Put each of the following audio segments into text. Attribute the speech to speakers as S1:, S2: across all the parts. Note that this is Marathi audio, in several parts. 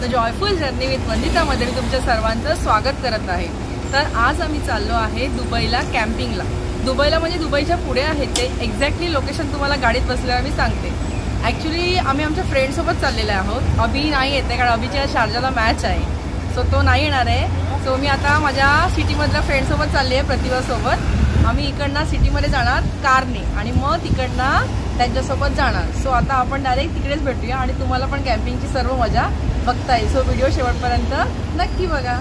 S1: द जॉयफुल जर्नी विथ वंदितामध्ये मी तुमच्या सर्वांचं स्वागत करत आहे। तर आज आम्ही चाललो आहे दुबईला कॅम्पिंगला। दुबईला म्हणजे दुबईच्या पुढे आहे ते, एक्झॅक्टली लोकेशन तुम्हाला गाडीत बसल्यावर मी सांगते। ॲक्च्युली आम्ही आमच्या फ्रेंडसोबत चाललेले आहोत। अभि नाही येते कारण अभिच्या शारजाला मॅच आहे, सो तो नाही येणार आहे। सो मी आता माझ्या सिटीमधल्या फ्रेंडसोबत चालली आहे, प्रतिभासोबत। आम्ही इकडनं सिटीमध्ये जाणार कारने आणि मग तिकडनं त्यांच्यासोबत जाणार। सो आता आपण डायरेक्ट तिकडेच भेटूया आणि तुम्हाला पण कॅम्पिंगची सर्व मजा बघता येईल। सो व्हिडिओ शेवटपर्यंत नक्की बघा।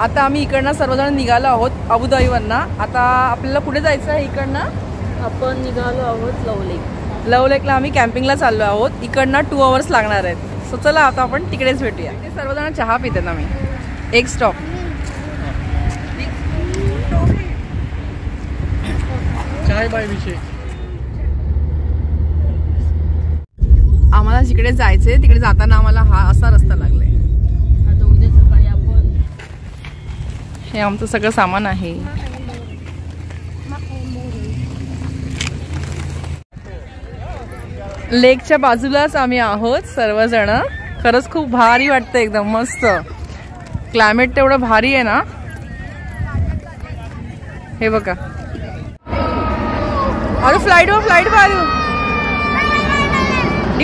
S1: आता आम्ही इकडनं सर्वजण निघालो आहोत अबुधाबीवरनं। आता आपल्याला पुढे जायचं आहे। इकडनं आपण निघालो आहोत लव लेकला आम्ही कॅम्पिंगला चाललो आहोत। इकडनं 2 आवर्स लागणार आहेत। सो चला आता आपण तिकडेच भेटूया। ते सर्वजण चहा पितात, आम्ही एक स्टॉप।
S2: चाय बाय विषय
S1: आम्हाला जिकडे जायचंय तिकडे जाताना आम्हाला हा असा रस्ता लागलाय। आता उद्या सकाळी आपण हे आमचं सगळं सामान आहे। लेकच्या बाजूलाच आम्ही आहोत सर्वजण। खरंच खूप भारी वाटतं, एकदम मस्त क्लायमेट तेवढं भारी आहे ना। हे बघा, अरे फ्लाइट आरू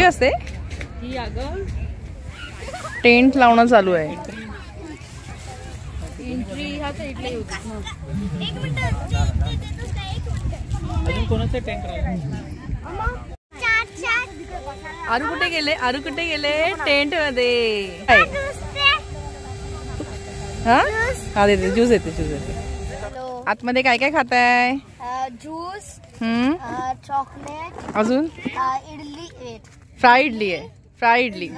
S1: असते। टेंट लावणं चालू आहे। आरू कुठे गेले टेंट मध्ये। हा देते, ज्यूस येते। आतमध्ये काय काय खाताय?
S3: ज्यूस, चॉकलेट,
S1: अजून
S3: इडली,
S1: फ्राय इडली आहे। फ्राय इडली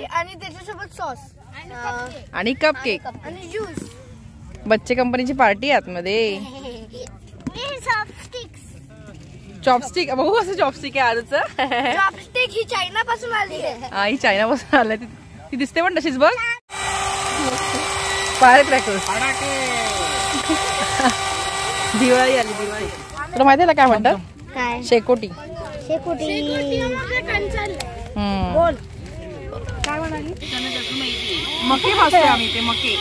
S3: आणि त्याच्यासोबत सॉस
S1: आणि कप केक
S3: आणि ज्यूस।
S1: बच्चे कंपनीची पार्टी आतमध्ये। चॉपस्टिक बघू कसं चॉपस्टिक आहे आरूचं।
S3: चॉपस्टिक ही चायना पासून आली आहे।
S1: हा, ही चायना पासून आलाय। ती दिसते पण तशीच बघ। फायर क्रॅकर्स, दिवाळी आली। तुला माहिती आहे काय म्हणतात?
S3: काय?
S1: शेकोटी।
S3: बोल काय म्हणाली?
S1: मके भाजतोय आम्ही, ते मके।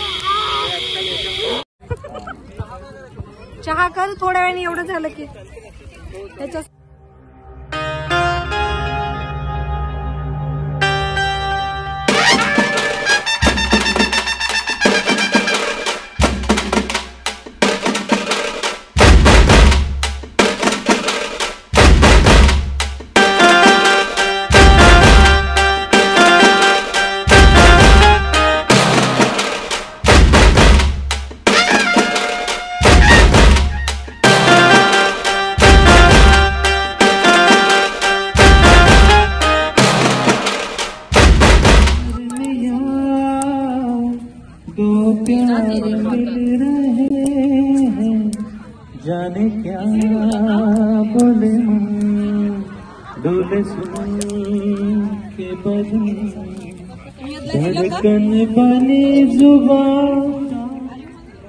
S3: चहा कर थोड्या वेळाने, एवढं झालं की त्याच्या
S2: जाने क्या बोले डोले सुन के बदन धड़कन बनी जुबान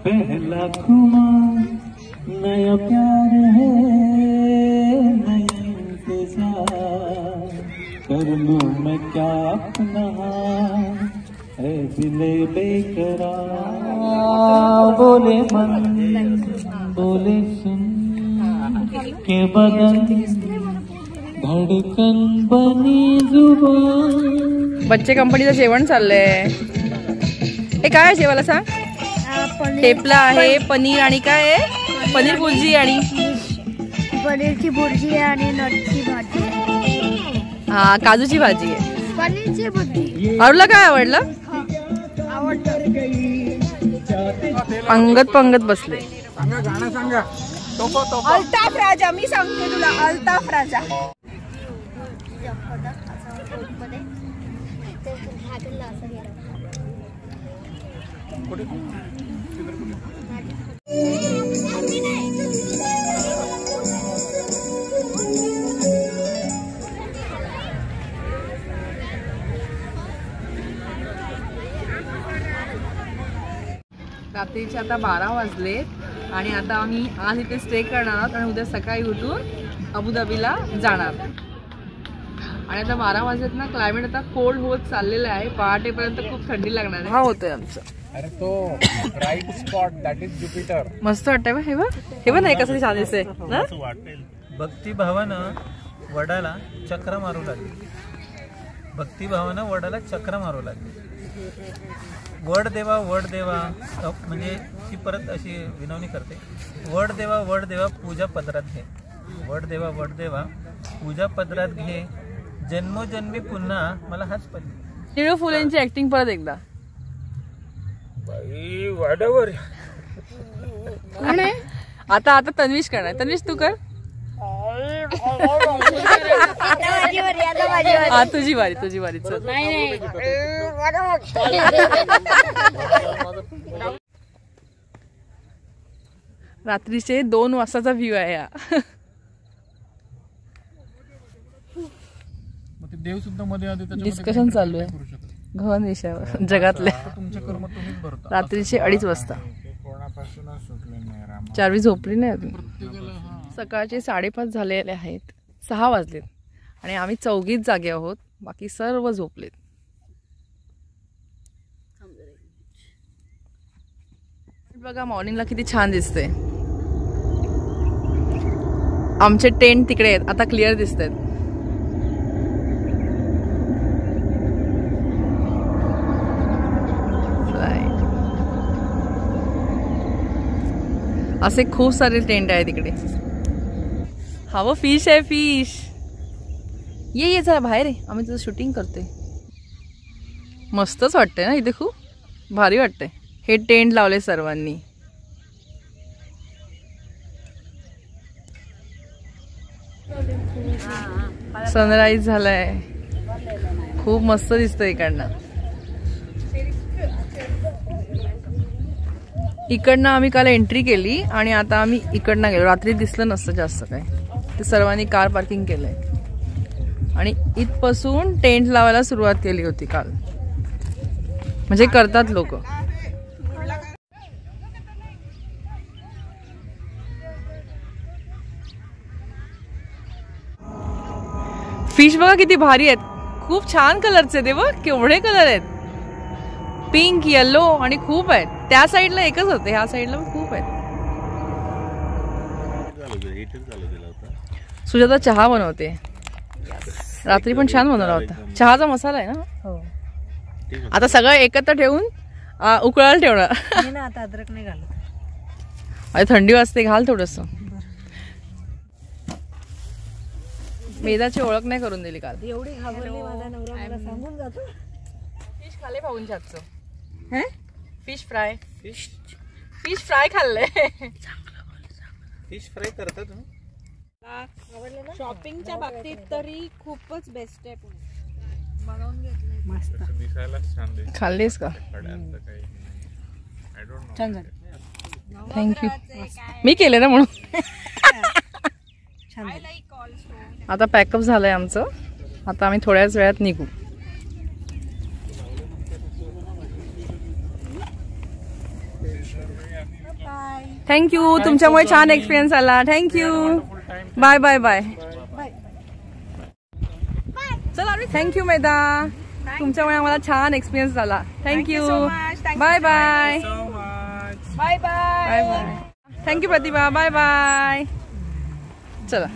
S2: पहला खुमार नया प्यार है नया इंतजार कर लूं मैं क्या अपना है दिले बेकरार बोले मन बोले सुन के बदन धड़कन बनी जुबान।
S1: बच्चे कंपनीचं जेवण चाललंय। हे काय आहे जेवायला सांग? ठेपला आहे, पनीर आणि काय आहे? पनीर भुर्जी आणि
S3: पनीरची भुर्जी आहे आणि नटची भाजी।
S1: हा, काजूची भाजी आहे।
S3: पनीरची भुर्जी।
S1: आरूला काय आवडलं? पंगत बसले।
S2: गाणं सांगा।
S3: अल्ताफ राजा, मी सांगते तुला, अल्ताफ राजा।
S1: रात्रीचे आता 12 वाजलेत आणि आता आम्ही आज इथे स्टे करणार आहोत आणि उद्या सकाळी उठून अबुधाबीला जाणार। आणि आता 12 वाजलेत ना. क्लायमेट आता कोल्ड होत चाललेलं आहे. पहाटेपर्यंत खूप थंडी लागणार आहे. हा होतोय आमचं.
S2: अरे तो bright spot that is Jupiter.
S1: मस्त वाटतंय बा. हे बघ नाही कसं छान दिसतंय ना.
S4: भक्तिभावानं वडाला चक्र मारू लागली. भक्तिभावानं वडाला चक्र मारू लागली. वड देवा म्हणजे ती परत अशी विनवणी करते. वड देवा पूजा पदरात घे. वड देवा पूजा पदरात घे. जन्मोजन्मी पुन्हा मला हाच पडली.
S1: निळू फुलेंची ऍक्टिंग परत एकदा.
S2: वाड्यावर
S1: आता तन्वीश करणार. तन्वीश तू कर. तुझी वारी चल. रात्रीचे 2 वाजताचा व्ह्यू आहे हा.
S2: देव सुद्धा मध्ये
S1: डिस्कशन चालू आहे गहन विषयावर जगातल्या. रात्रीचे 2:30 वाजता. 4 झोपली नाही अजून. सकाळचे 5:30 झालेले आहेत. 6 वाजलेत आणि आम्ही 4घीच जागे आहोत. बाकी सर्व झोपलेत. बघा मॉर्निंगला किती छान दिसते. आमचे टेंट तिकडे आहेत. आता क्लिअर दिसत आहेत. असे खूप सारे टेंट आहे तिकडे. हवं फिश आहे. फिश ये जरा बाहेर आहे. आम्ही तुझं शूटिंग करतोय. मस्तच वाटतंय ना इथे. खूप भारी वाटतंय. हे टेंट लावले सर्वांनी. सनराईज झालाय. खूप मस्त दिसतंय इकडनं. इकडनं आम्ही काल एंट्री केली आणि आता आम्ही इकडनं गेलो. रात्री दिसलं नसतं जास्त काय. ते सर्वांनी कार पार्किंग केलंय आणि इथपासून टेंट लावायला सुरुवात केली होती काल. म्हणजे करतात लोक. फिश बघा किती भारी आहेत. खूप छान कलरचे ते बघ. केवढे कलर आहेत. पिंक, येलो आणि खूप आहेत. त्या साईडला एकच होते. ह्या साईडला पण खूप आहेत. सुजाता चहा बनवते. रात्री पण छान बनवला होता. चहाचा मसाला आहे ना. हो. आता सगळं एकत्र ठेवून उकळायला ठेवणार.
S3: आता अद्रक नाही घालत.
S1: अरे थंडी वाजते. घाल थोडस. मेदाची ओळख नाही करून दिली काल.
S3: एवढी घाबरली माझा नवरा मला सांगून जातो.
S1: फिश खाल्ले भाऊंच्याचं. Fish fry. फिश फ्राय खाल्लंय.
S4: फिश फ्राय करता तुम्ही.
S3: शॉपिंगच्या बाबतीत तरी खूपच बेस्ट आहे. बनवून घेतलंय मस्त.
S1: खाल्लीस का.
S3: छान झालं.
S1: थँक्यू. मी केले ना म्हणून. आता पॅकअप झालंय आमचं. आता आम्ही थोड्याच वेळात निघू. थँक्यू. तुमच्यामुळे छान एक्सपिरियन्स आला. थँक्यू. Bye bye bye. चला थँक्यू मेदा. तुमच्यामुळे आम्हाला छान एक्सपिरियन्स झाला. Thank you. Bye bye. Bye bye bye. Thank you Pratibha. Bye bye. चला.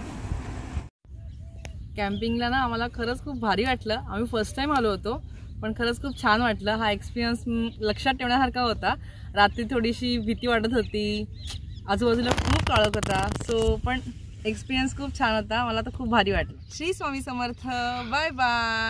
S1: कॅम्पिंगला ना आम्हाला खरंच खूप भारी वाटलं. आम्ही फर्स्ट टाइम आलो होतो पण खरंच खूप छान वाटलं. हा एक्सपिरियन्स लक्षात ठेवण्यासारखा होता. रात्री थोडीशी भीती वाटत होती. आजूबाजूला खूप काळोख होता. सो पण एक्सपिरियन्स खूप छान होता. मला तर खूप भारी वाटलं. श्री स्वामी समर्थ. Bye bye.